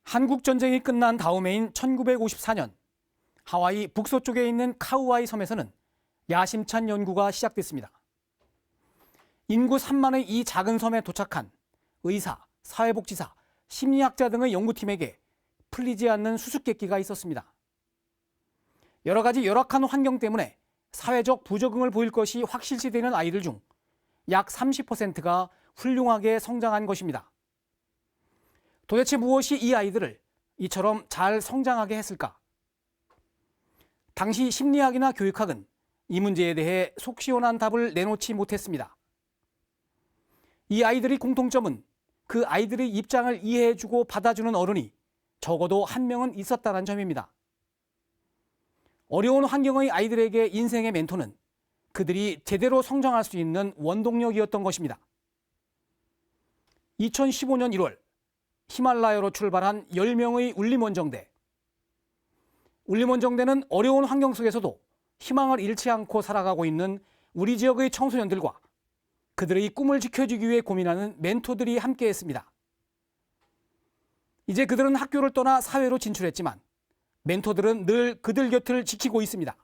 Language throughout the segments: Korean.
한국전쟁이 끝난 다음해인 1954년 하와이 북서쪽에 있는 카우아이 섬에서는 야심찬 연구가 시작됐습니다. 인구 3만의 이 작은 섬에 도착한 의사, 사회복지사, 심리학자 등의 연구팀에게 풀리지 않는 수수께끼가 있었습니다. 여러 가지 열악한 환경 때문에 사회적 부적응을 보일 것이 확실시되는 아이들 중 약 30%가 훌륭하게 성장한 것입니다. 도대체 무엇이 이 아이들을 이처럼 잘 성장하게 했을까? 당시 심리학이나 교육학은 이 문제에 대해 속 시원한 답을 내놓지 못했습니다. 이 아이들의 공통점은 그 아이들의 입장을 이해해주고 받아주는 어른이 적어도 한 명은 있었다는 점입니다. 어려운 환경의 아이들에게 인생의 멘토는 그들이 제대로 성장할 수 있는 원동력이었던 것입니다. 2015년 1월 히말라야로 출발한 10명의 울림원정대. 울림원정대는 어려운 환경 속에서도 희망을 잃지 않고 살아가고 있는 우리 지역의 청소년들과 그들의 꿈을 지켜주기 위해 고민하는 멘토들이 함께했습니다. 이제 그들은 학교를 떠나 사회로 진출했지만 멘토들은 늘 그들 곁을 지키고 있습니다.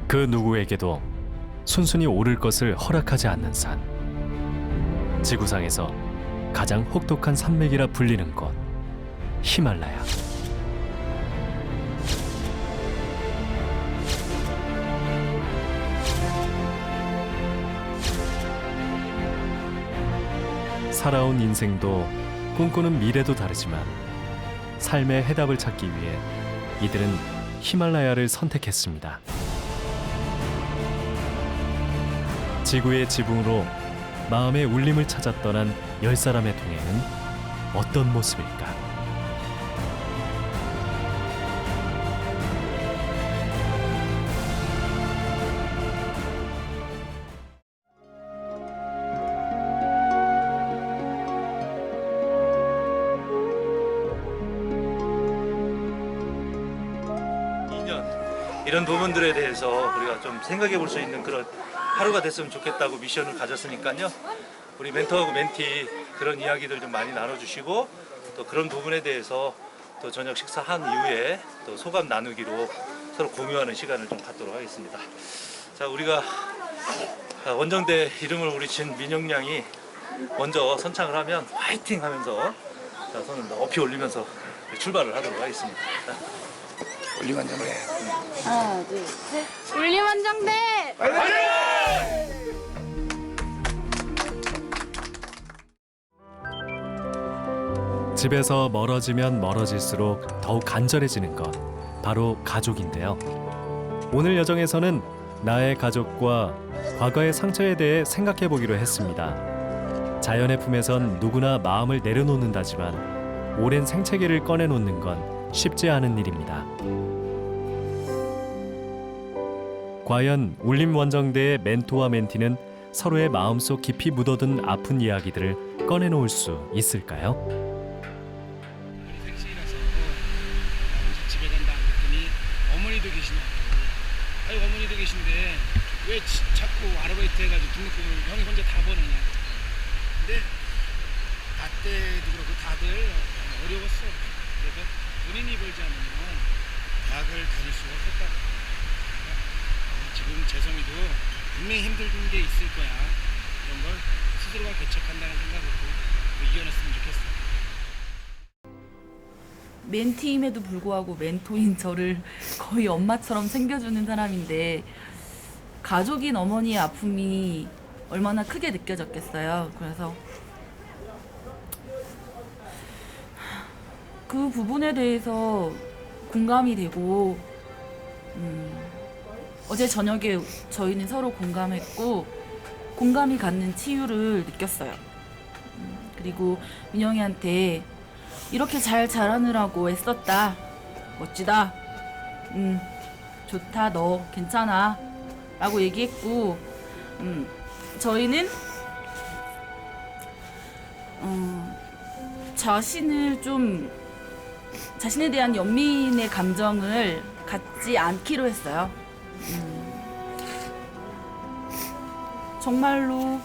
그 누구에게도 순순히 오를 것을 허락하지 않는 산. 지구상에서 가장 혹독한 산맥이라 불리는 곳, 히말라야. 살아온 인생도 꿈꾸는 미래도 다르지만 삶의 해답을 찾기 위해 이들은 히말라야를 선택했습니다. 지구의 지붕으로 마음의 울림을 찾아 떠난 10사람의 동행은 어떤 모습일까? 이런 부분들에 대해서 우리가 좀 생각해 볼 수 있는 그런 하루가 됐으면 좋겠다고 미션을 가졌으니까요. 우리 멘토하고 멘티 그런 이야기들 좀 많이 나눠주시고 또 그런 부분에 대해서 또 저녁 식사한 이후에 또 소감 나누기로 서로 공유하는 시간을 좀 갖도록 하겠습니다. 자, 우리가 원정대 이름을 우리 진 민영 양이 먼저 선창을 하면 화이팅 하면서 자, 손을 높이 올리면서 출발을 하도록 하겠습니다. 울림원정대 하나, 둘, 셋. 울림원정대! 집에서 멀어지면 멀어질수록 더욱 간절해지는 것, 바로 가족인데요. 오늘 여정에서는 나의 가족과 과거의 상처에 대해 생각해 보기로 했습니다. 자연의 품에선 누구나 마음을 내려놓는다지만 오랜 생채기를 꺼내놓는 건 쉽지 않은 일입니다. 과연 울림원정대의 멘토와 멘티는 서로의 마음속 깊이 묻어둔 아픈 이야기들을 꺼내놓을 수 있을까요? 생신이라서 집에 간다 그랬더니 어머니도 계시냐고. 아니 어머니도 계신데 왜 자꾸 아르바이트 해가지고 등록금을 형이 혼자 다 버느냐. 근데 나 때도 그렇고 다들 어려웠어. 그래서 본인이 벌지 않으면 대학을 다닐 수가 없었다. 지금 재성이도 분명히 힘든 게 있을 거야. 그런 걸 스스로가 개척한다는 생각으로 이겨냈으면 좋겠어. 멘티임에도 불구하고 멘토인 저를 거의 엄마처럼 챙겨주는 사람인데 가족인 어머니의 아픔이 얼마나 크게 느껴졌겠어요. 그래서 그 부분에 대해서 공감이 되고 어제 저녁에 저희는 서로 공감했고 공감이 갖는 치유를 느꼈어요. 그리고 민영이한테 이렇게 잘 자라느라고 애썼다. 멋지다. 좋다. 너 괜찮아. 라고 얘기했고 저희는 자신에 대한 연민의 감정을 갖지 않기로 했어요. 정말로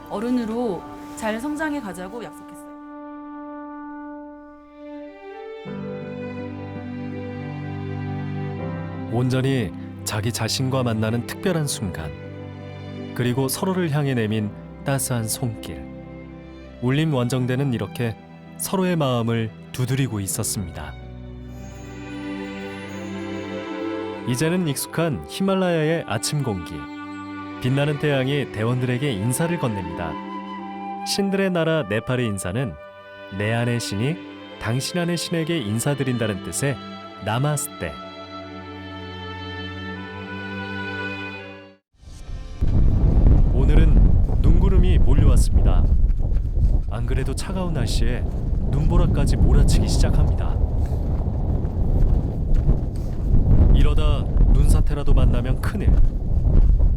어른으로 잘 성장해 가자고 약속했어요. 온전히 자기 자신과 만나는 특별한 순간, 그리고 서로를 향해 내민 따스한 손길. 울림 원정대는 이렇게 서로의 마음을 두드리고 있었습니다. 이제는 익숙한 히말라야의 아침 공기. 빛나는 태양이 대원들에게 인사를 건넵니다. 신들의 나라 네팔의 인사는 내 안의 신이 당신 안의 신에게 인사드린다는 뜻의 나마스테. 오늘은 눈구름이 몰려왔습니다. 안 그래도 차가운 날씨에 눈보라까지 몰아치기 시작합니다. 이러다 눈사태라도 만나면 큰일.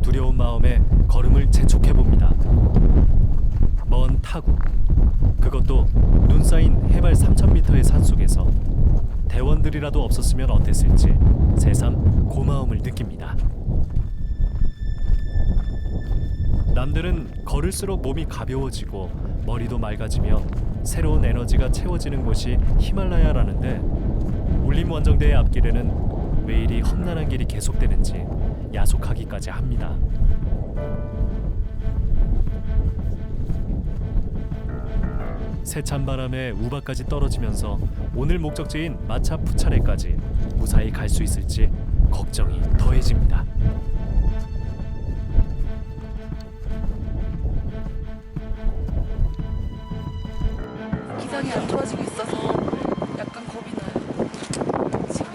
두려운 마음에 걸음을 재촉해봅니다. 먼 타국, 그것도 눈 쌓인 해발 3000m의 산속에서 대원들이라도 없었으면 어땠을지 새삼 고마움을 느낍니다. 남들은 걸을수록 몸이 가벼워지고 머리도 맑아지며 새로운 에너지가 채워지는 곳이 히말라야라는데, 울림 원정대의 앞길에는 왜 이리 험난한 길이 계속되는지 야속하기까지 합니다. 세찬 바람에 우박까지 떨어지면서 오늘 목적지인 마차푸차레까지 무사히 갈 수 있을지 걱정이 더해집니다. 기상이 안 좋아지고 있어서 약간 겁이 나요. 지금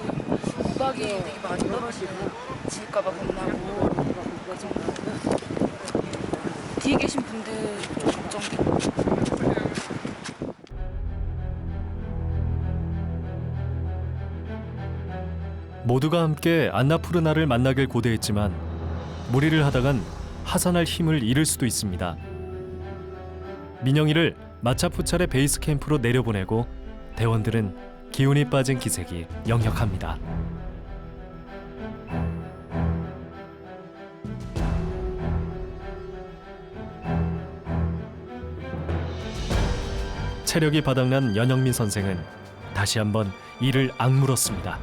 우박이 되게 많이 떨어지고 질까봐 겁나고, 좀 뒤에 계신 분들 좀 걱정되고. 모두가 함께 안나푸르나를 만나길 고대했지만 무리를 하다간 하산할 힘을 잃을 수도 있습니다. 민영이를 마차푸차레 베이스 캠프로 내려보내고 대원들은 기운이 빠진 기색이 역력합니다. 체력이 바닥난 연영민 선생은 다시 한번 이를 악물었습니다.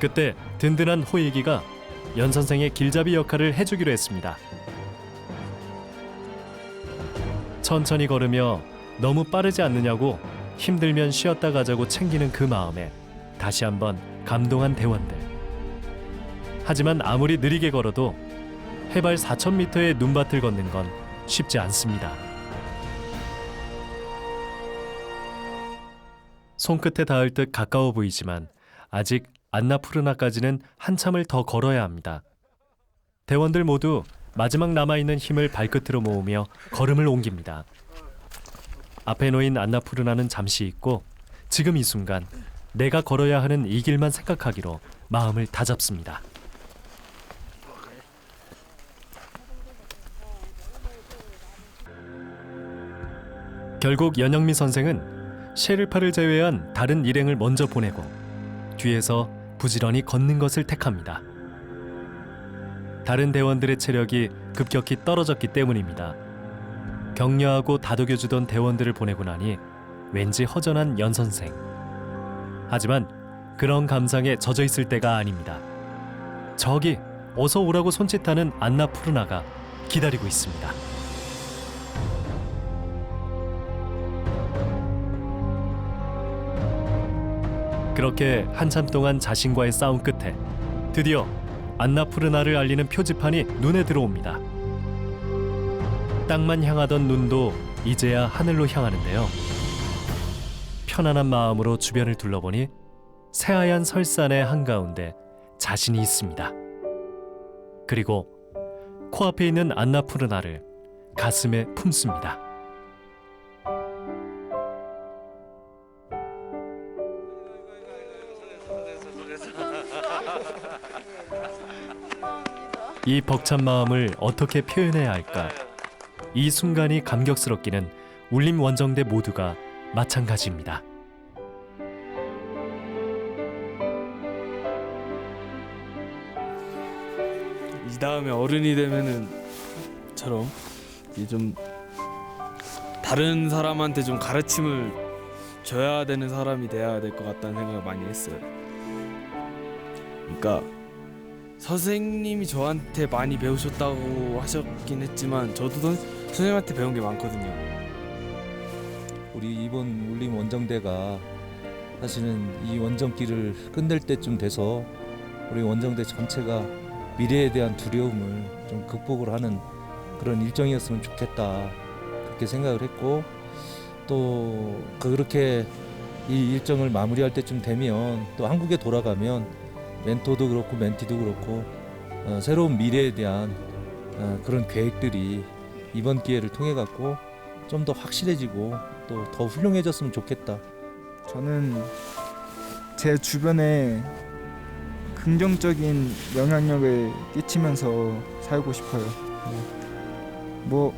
그때 든든한 호익이가 연 선생의 길잡이 역할을 해주기로 했습니다. 천천히 걸으며 너무 빠르지 않느냐고 힘들면 쉬었다 가자고 챙기는 그 마음에 다시 한번 감동한 대원들. 하지만 아무리 느리게 걸어도 해발 4000m의 눈밭을 걷는 건 쉽지 않습니다. 손끝에 닿을 듯 가까워 보이지만 아직 안나푸르나까지는 한참을 더 걸어야 합니다. 대원들 모두 마지막 남아있는 힘을 발끝으로 모으며 걸음을 옮깁니다. 앞에 놓인 안나푸르나는 잠시 잊고 지금 이 순간 내가 걸어야 하는 이 길만 생각하기로 마음을 다잡습니다. 결국 연영미 선생은 셰르파를 제외한 다른 일행을 먼저 보내고 뒤에서 부지런히 걷는 것을 택합니다. 다른 대원들의 체력이 급격히 떨어졌기 때문입니다. 격려하고 다독여주던 대원들을 보내고 나니 왠지 허전한 연 선생. 하지만 그런 감상에 젖어 있을 때가 아닙니다. 저기 어서 오라고 손짓하는 안나푸르나가 기다리고 있습니다. 그렇게 한참 동안 자신과의 싸움 끝에 드디어 안나푸르나를 알리는 표지판이 눈에 들어옵니다. 땅만 향하던 눈도 이제야 하늘로 향하는데요. 편안한 마음으로 주변을 둘러보니 새하얀 설산의 한가운데 자신이 있습니다. 그리고 코앞에 있는 안나푸르나를 가슴에 품습니다. 이 벅찬 마음을 어떻게 표현해야 할까? 이 순간이 감격스럽기는 울림 원정대 모두가 마찬가지입니다. 이 다음에 어른이 되면은 처럼 이제 좀 다른 사람한테 좀 가르침을 줘야 되는 사람이 돼야 될 것 같다는 생각을 많이 했어요. 그러니까 선생님이 저한테 많이 배우셨다고 하셨긴 했지만 저도 선생님한테 배운 게 많거든요. 우리 이번 울림 원정대가 사실은 이 원정길을 끝낼 때쯤 돼서 우리 원정대 전체가 미래에 대한 두려움을 좀 극복을 하는 그런 일정이었으면 좋겠다, 그렇게 생각을 했고, 또 그렇게 이 일정을 마무리할 때쯤 되면 또 한국에 돌아가면 멘토도 그렇고 멘티도 그렇고 새로운 미래에 대한 그런 계획들이 이번 기회를 통해 갖고 좀 더 확실해지고 또 더 훌륭해졌으면 좋겠다. 저는 제 주변에 긍정적인 영향력을 끼치면서 살고 싶어요. 뭐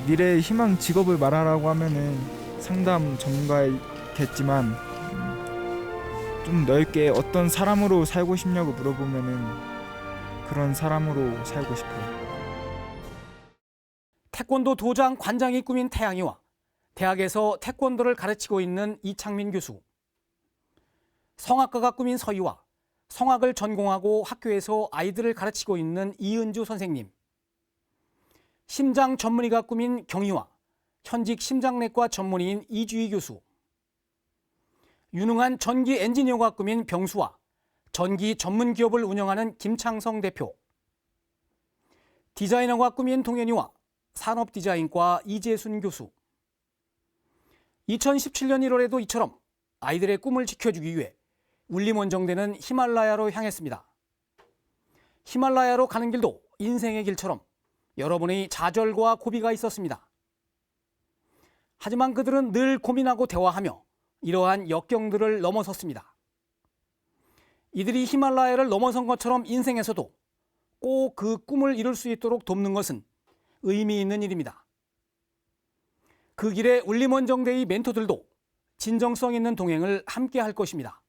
미래의 희망 직업을 말하라고 하면은 상담 전문가겠지만 좀 넓게 어떤 사람으로 살고 싶냐고 물어보면은 그런 사람으로 살고 싶어요. 태권도 도장 관장이 꾸민 태양이와 대학에서 태권도를 가르치고 있는 이창민 교수. 성악가가 꾸민 서희와 성악을 전공하고 학교에서 아이들을 가르치고 있는 이은주 선생님. 심장 전문의가 꾸민 경희와 현직 심장내과 전문의인 이주희 교수. 유능한 전기 엔지니어가 꾸민 병수와 전기 전문 기업을 운영하는 김창성 대표. 디자이너가 꾸민 동현이와 산업디자인과 이재순 교수. 2017년 1월에도 이처럼 아이들의 꿈을 지켜주기 위해 울림원정대는 히말라야로 향했습니다. 히말라야로 가는 길도 인생의 길처럼 여러분의 좌절과 고비가 있었습니다. 하지만 그들은 늘 고민하고 대화하며 이러한 역경들을 넘어섰습니다. 이들이 히말라야를 넘어선 것처럼 인생에서도 꼭 그 꿈을 이룰 수 있도록 돕는 것은 의미 있는 일입니다. 그 길에 울림원정대의 멘토들도 진정성 있는 동행을 함께 할 것입니다.